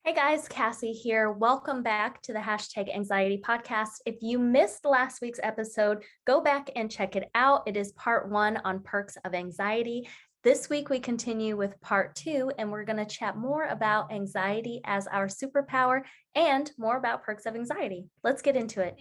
Hey guys, Cassie here. Welcome back to the #Anxiety podcast. If you missed last week's episode, go back and check it out. It is part 1 on perks of anxiety. This week we continue with part 2, and we're going to chat more about anxiety as our superpower and more about perks of anxiety. Let's get into it.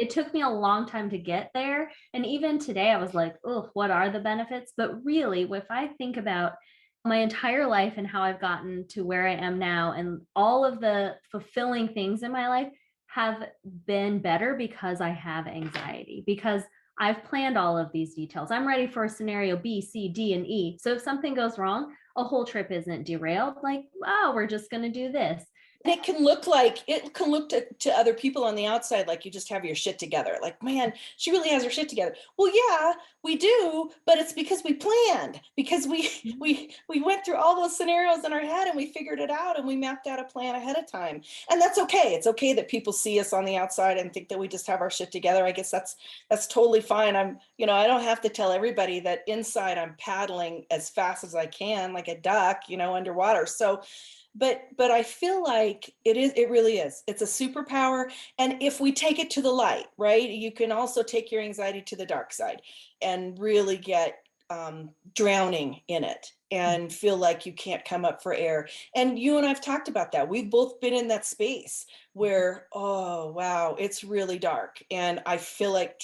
It took me a long time to get there. And even today I was like, oh, what are the benefits? But really, if I think about my entire life and how I've gotten to where I am now, and all of the fulfilling things in my life have been better because I have anxiety, because I've planned all of these details. I'm ready for scenario B, C, D, and E. So if something goes wrong, a whole trip isn't derailed. Like, oh, we're just going to do this. It can look to other people on the outside like you just have your shit together. Like, man, she really has her shit together. Well, yeah, we do, but it's because we planned, because we went through all those scenarios in our head and we figured it out and we mapped out a plan ahead of time. And that's okay. It's okay that people see us on the outside and think that we just have our shit together. I guess that's totally fine. I don't have to tell everybody that inside I'm paddling as fast as I can, like a duck, underwater. So but I feel like it really is. It's a superpower. And if we take it to the light, right, you can also take your anxiety to the dark side and really get drowning in it and feel like you can't come up for air. And you and I've talked about that. We've both been in that space where, oh, wow, it's really dark. And I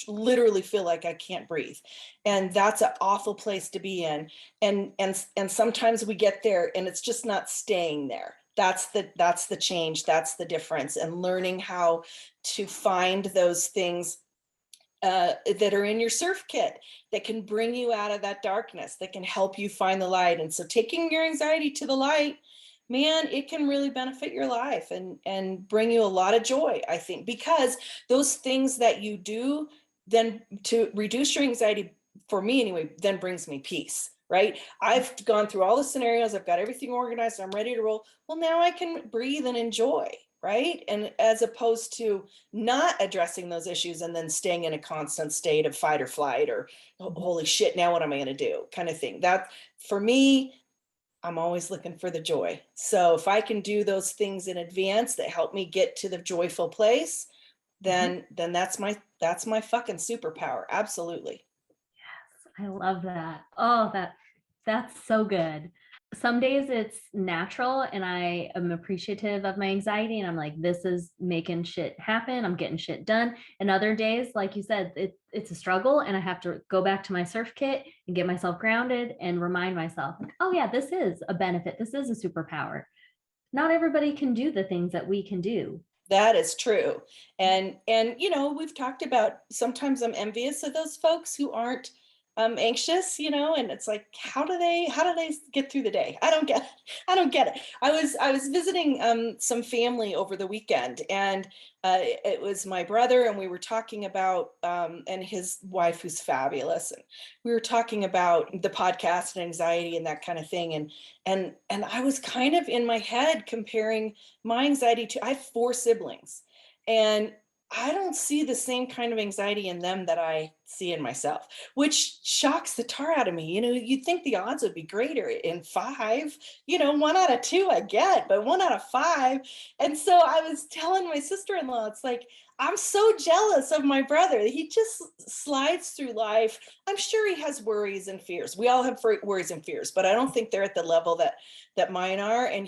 literally feel like I can't breathe. And that's an awful place to be in. And sometimes we get there and it's just not staying there. That's the change. That's the difference. And learning how to find those things that are in your surf kit that can bring you out of that darkness, that can help you find the light. And so taking your anxiety to the light, man, it can really benefit your life and bring you a lot of joy, I think, because those things that you do then to reduce your anxiety, for me anyway, then brings me peace. Right? I've gone through all the scenarios. I've got everything organized. I'm ready to roll. Well, now I can breathe and enjoy. Right? And as opposed to not addressing those issues and then staying in a constant state of fight or flight or holy shit, now what am I going to do kind of thing. That, for me, I'm always looking for the joy. So if I can do those things in advance that help me get to the joyful place, then that's my fucking superpower. Absolutely. Yes, I love that. Oh, that's so good. Some days it's natural and I am appreciative of my anxiety and I'm like, this is making shit happen. I'm getting shit done. And other days, like you said, it's a struggle and I have to go back to my surf kit and get myself grounded and remind myself, like, oh yeah, this is a benefit. This is a superpower. Not everybody can do the things that we can do. That is true. And we've talked about, sometimes I'm envious of those folks who aren't anxious, and it's like, how do they get through the day? I don't get it. I was visiting some family over the weekend, and it was my brother, and we were talking about and his wife, who's fabulous, and we were talking about the podcast and anxiety and that kind of thing. And I was kind of in my head comparing my anxiety to, I have 4 siblings, and I don't see the same kind of anxiety in them that I see in myself, which shocks the tar out of me. You'd think the odds would be greater in 5, 1 out of 2 I get, but 1 out of 5. And so I was telling my sister-in-law, it's like, I'm so jealous of my brother. He just slides through life. I'm sure he has worries and fears. We all have worries and fears, but I don't think they're at the level that mine are. And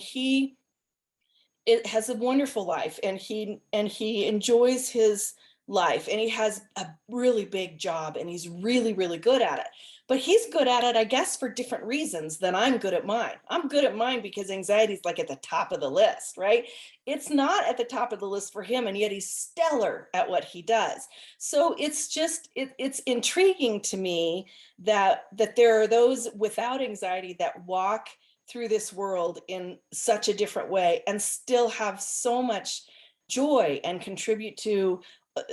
it has a wonderful life, and he enjoys his life, and he has a really big job, and he's really, really good at it. But he's good at it, I guess, for different reasons than I'm good at mine. I'm good at mine because anxiety is like at the top of the list, right? It's not at the top of the list for him, and yet he's stellar at what he does. So it's intriguing to me that there are those without anxiety that walk through this world in such a different way and still have so much joy and contribute to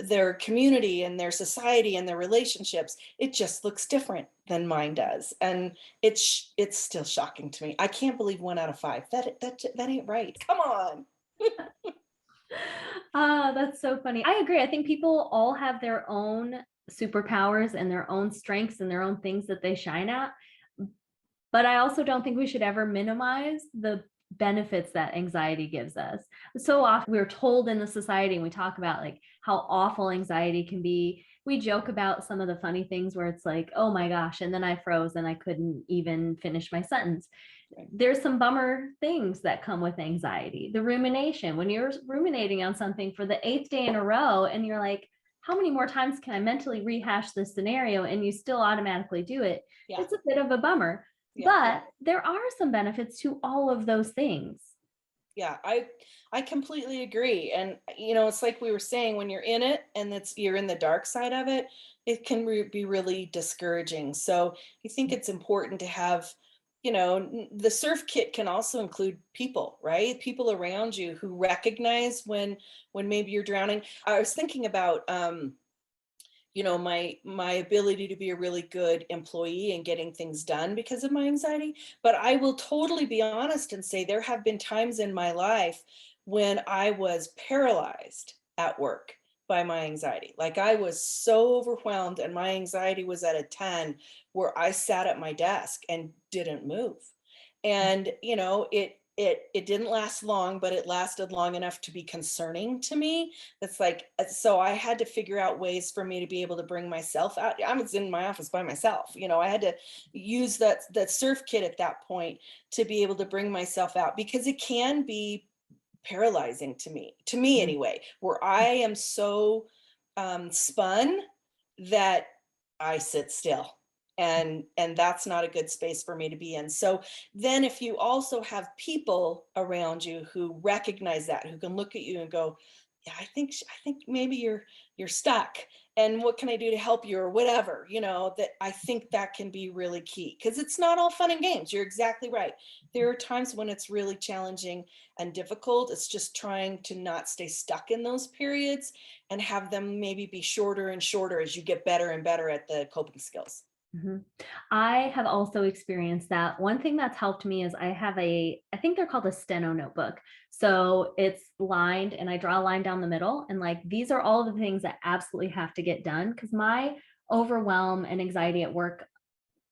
their community and their society and their relationships. It just looks different than mine does, and it's still shocking to me. I can't believe 1 out of 5. That ain't right. Come on. That's so funny. I agree. I think people all have their own superpowers and their own strengths and their own things that they shine at. But I also don't think we should ever minimize the benefits that anxiety gives us. So often we're told in the society, and we talk about like how awful anxiety can be. We joke about some of the funny things where it's like, oh my gosh, and then I froze and I couldn't even finish my sentence. There's some bummer things that come with anxiety. The rumination, when you're ruminating on something for the 8th day in a row and you're like, how many more times can I mentally rehash this scenario, and you still automatically do it? Yeah. It's a bit of a bummer. Yeah. But there are some benefits to all of those things. Yeah, I completely agree. And it's like we were saying, when you're in it and you're in the dark side of it, it can be really discouraging. So I think it's important to have, the surf kit can also include people, right? People around you who recognize when maybe you're drowning. I was thinking about my ability to be a really good employee and getting things done because of my anxiety. But I will totally be honest and say there have been times in my life when I was paralyzed at work by my anxiety. Like, I was so overwhelmed and my anxiety was at a 10, where I sat at my desk and didn't move. And it didn't last long, but it lasted long enough to be concerning to me. It's like, so I had to figure out ways for me to be able to bring myself out. I was in my office by myself. I had to use that surf kit at that point to be able to bring myself out, because it can be paralyzing to me anyway, where I am so spun that I sit still. And that's not a good space for me to be in. So then if you also have people around you who recognize that, who can look at you and go, yeah, I think maybe you're stuck, and what can I do to help you, or whatever, that I think that can be really key, because it's not all fun and games. You're exactly right. There are times when it's really challenging and difficult. It's just trying to not stay stuck in those periods and have them maybe be shorter and shorter as you get better and better at the coping skills. Mm-hmm. I have also experienced that. One thing that's helped me is I think they're called a steno notebook. So it's lined, and I draw a line down the middle, and like, these are all the things that absolutely have to get done, because my overwhelm and anxiety at work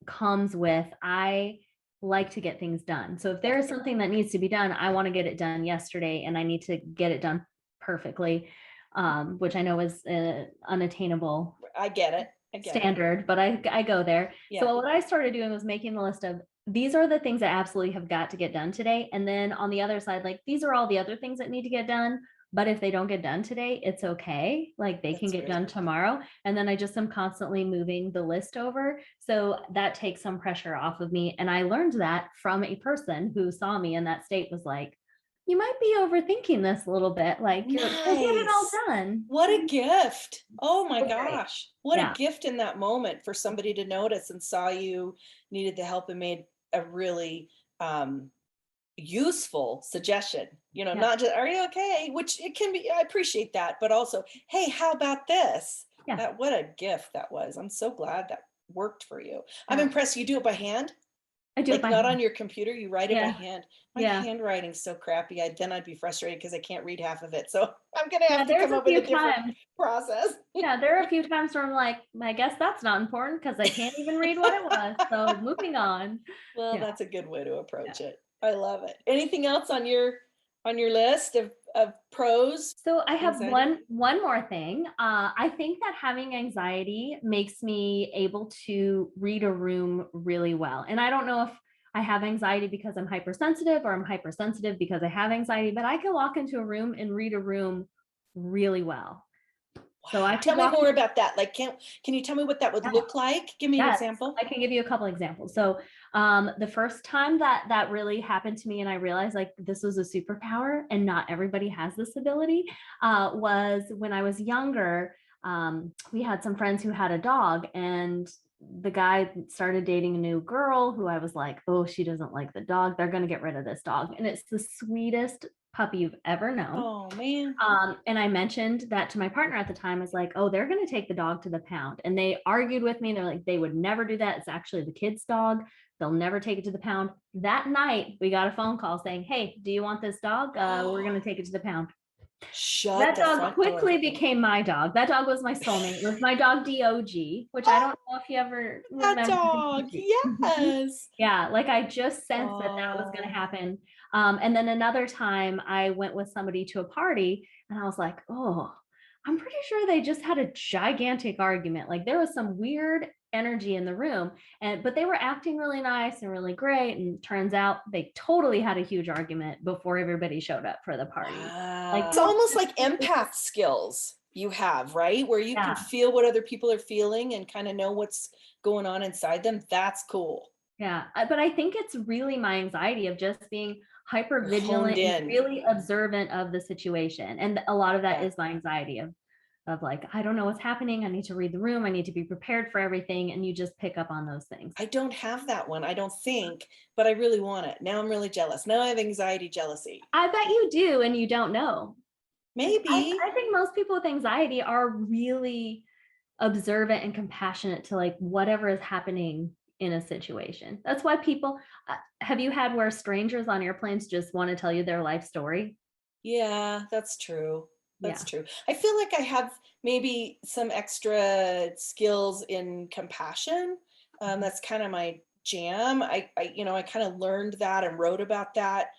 comes with, I like to get things done. So if there is something that needs to be done, I want to get it done yesterday, and I need to get it done perfectly, which I know is unattainable. I get it. Standard, but I go there. Yeah. So what I started doing was making the list of, these are the things that absolutely have got to get done today. And then on the other side, like, these are all the other things that need to get done. But if they don't get done today, it's okay. Like, they can get done tomorrow. And then I just am constantly moving the list over. So that takes some pressure off of me. And I learned that from a person who saw me in that state, was like, you might be overthinking this a little bit. Like, you'll get it all done. What a gift. Oh my gosh. What a gift in that moment for somebody to notice and saw you needed the help and made a really useful suggestion. Not just, are you okay? Which it can be, I appreciate that, but also, hey, how about this? Yeah. What a gift that was. I'm so glad that worked for you. I'm impressed. You do it by hand? I do, like, not on your computer. You write it by hand. My handwriting's so crappy. I'd be frustrated because I can't read half of it. So I'm gonna have to come up with a different process. Yeah, there are a few times where I'm like, I guess that's not important because I can't even read what it was. So moving on. Well, that's a good way to approach it. I love it. Anything else on your list of pros? So I have one more thing. I think that having anxiety makes me able to read a room really well. And I don't know if I have anxiety because I'm hypersensitive, or I'm hypersensitive because I have anxiety, but I can walk into a room and read a room really well. So I tell me more about that. Like, can you tell me what that would look like? Give me an example. I can give you a couple examples. So the first time that really happened to me, and I realized like this was a superpower and not everybody has this ability, was when I was younger. We had some friends who had a dog, and the guy started dating a new girl who I was like, oh, she doesn't like the dog. They're going to get rid of this dog. And it's the sweetest puppy you've ever known. Oh man. And I mentioned that to my partner at the time. I was like, oh, they're going to take the dog to the pound. And they argued with me. They're like, they would never do that. It's actually the kid's dog. They'll never take it to the pound. That night we got a phone call saying, hey, do you want this dog? We're going to take it to the pound. That dog quickly became my dog. That dog was my soulmate. It was my dog DOG, which I don't know if you ever remember. That dog, yes. Yeah, like I just sensed that was going to happen. And then another time I went with somebody to a party and I was like, oh, I'm pretty sure they just had a gigantic argument. Like there was some weird energy in the room, but they were acting really nice and really great. And turns out they totally had a huge argument before everybody showed up for the party. Like It's almost like empath skills you have, right? Where you can feel what other people are feeling and kind of know what's going on inside them. That's cool. Yeah, but I think it's really my anxiety of just being hyper You're honed vigilant and in. really observant of the situation. And a lot of that Yeah. is my anxiety of like, I don't know what's happening. I need to read the room. I need to be prepared for everything. And you just pick up on those things. I don't have that one, I don't think, but I really want it. Now I'm really jealous. Now I have anxiety, jealousy. I bet you do, and you don't know. Maybe. I think most people with anxiety are really observant and compassionate to like whatever is happening in a situation. That's why people, have you had where strangers on airplanes just want to tell you their life story? Yeah, that's true. Yeah. That's true. I feel like I have maybe some extra skills in compassion. That's kind of my jam. I kind of learned that and wrote about that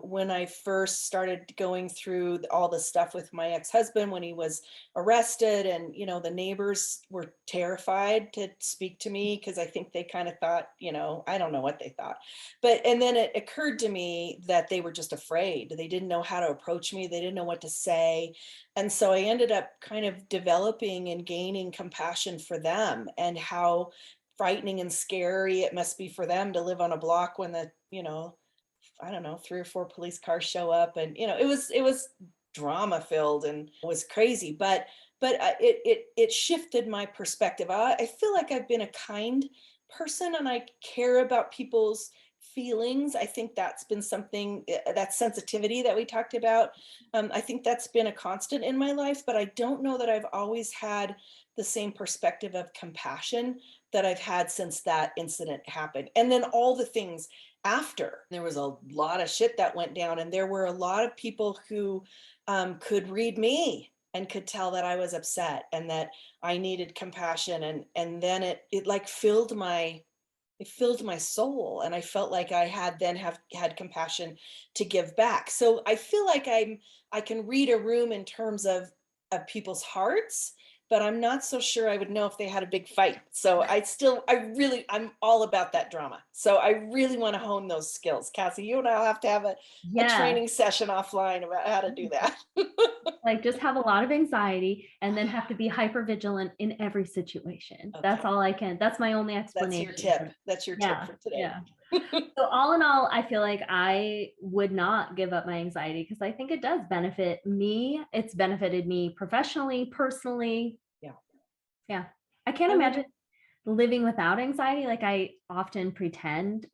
when I first started going through all the stuff with my ex-husband when he was arrested, and the neighbors were terrified to speak to me because I think they kind of thought, I don't know what they thought, and then it occurred to me that they were just afraid. They didn't know how to approach me. They didn't know what to say, and so I ended up kind of developing and gaining compassion for them and how frightening and scary it must be for them to live on a block when I don't know, 3 or 4 police cars show up, and it was drama filled and was crazy, but it shifted my perspective. I feel like I've been a kind person and I care about people's feelings. I think that's been something, that sensitivity that we talked about. I think that's been a constant in my life, but I don't know that I've always had the same perspective of compassion that I've had since that incident happened. And then all the things after. There was a lot of shit that went down, and there were a lot of people who could read me and could tell that I was upset and that I needed compassion, and then it like filled my soul, and I felt like I have had compassion to give back. So I feel like I can read a room in terms of people's hearts, but I'm not so sure I would know if they had a big fight. So I'm all about that drama. So I really want to hone those skills. Cassie, you and I'll have to have a Yeah. training session offline about how to do that. Like just have a lot of anxiety and then have to be hyper vigilant in every situation. That's Okay. all I can. That's my only explanation. That's your tip. That's your tip for today. Yeah. So all in all, I feel like I would not give up my anxiety because I think it does benefit me. It's benefited me professionally, personally. Yeah. Yeah. I can't imagine living without anxiety. Like I often pretend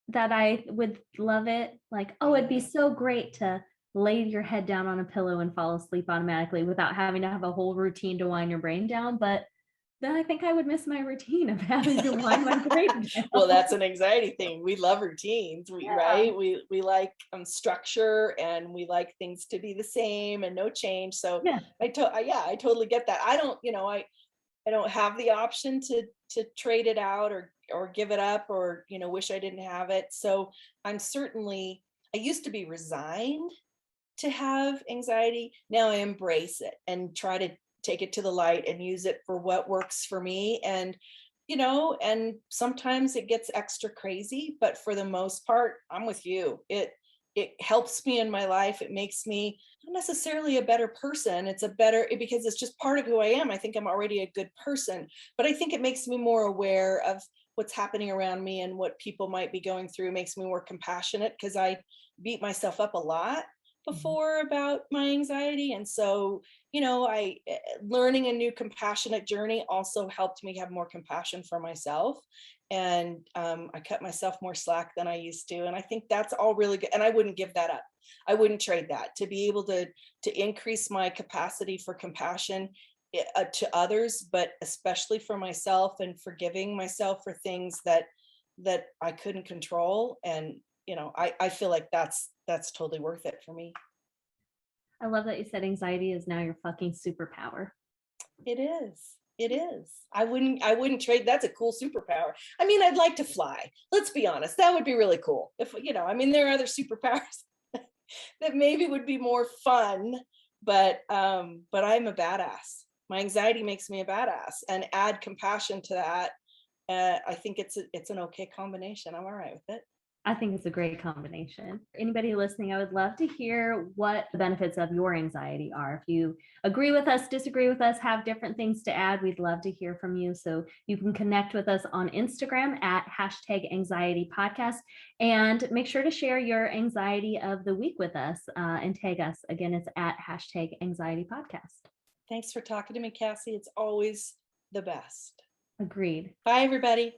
that I would love it. Like, oh, it'd be so great to lay your head down on a pillow and fall asleep automatically without having to have a whole routine to wind your brain down. But then I think I would miss my routine of having to wind my brain down. Well, that's an anxiety thing. We love routines, right? We like structure, and we like things to be the same and no change. So Yeah. I totally get that. I don't, I don't have the option to trade it out or give it up, or wish I didn't have it. So I used to be resigned to have anxiety. Now I embrace it and try to take it to the light and use it for what works for me. And and sometimes it gets extra crazy, but for the most part, I'm with you. It helps me in my life. It makes me not necessarily a better person. Because it's just part of who I am. I think I'm already a good person, but I think it makes me more aware of what's happening around me and what people might be going through. It makes me more compassionate because I beat myself up a lot before about my anxiety. And so, I learning a new compassionate journey also helped me have more compassion for myself. And I cut myself more slack than I used to. And I think that's all really good. And I wouldn't give that up. I wouldn't trade that to be able to increase my capacity for compassion to others, but especially for myself, and forgiving myself for things that I couldn't control. And I feel like that's totally worth it for me. I love that you said anxiety is now your fucking superpower. It is. It is. I wouldn't trade. That's a cool superpower. I mean, I'd like to fly. Let's be honest. That would be really cool. If, I mean, there are other superpowers that maybe would be more fun, but I'm a badass. My anxiety makes me a badass, and add compassion to that. I think it's an okay combination. I'm all right with it. I think it's a great combination. Anybody listening, I would love to hear what the benefits of your anxiety are. If you agree with us, disagree with us, have different things to add, we'd love to hear from you. So you can connect with us on Instagram at #anxietypodcast, and make sure to share your anxiety of the week with us and tag us. Again, it's at #anxietypodcast. Thanks for talking to me, Cassie. It's always the best. Agreed. Bye, everybody.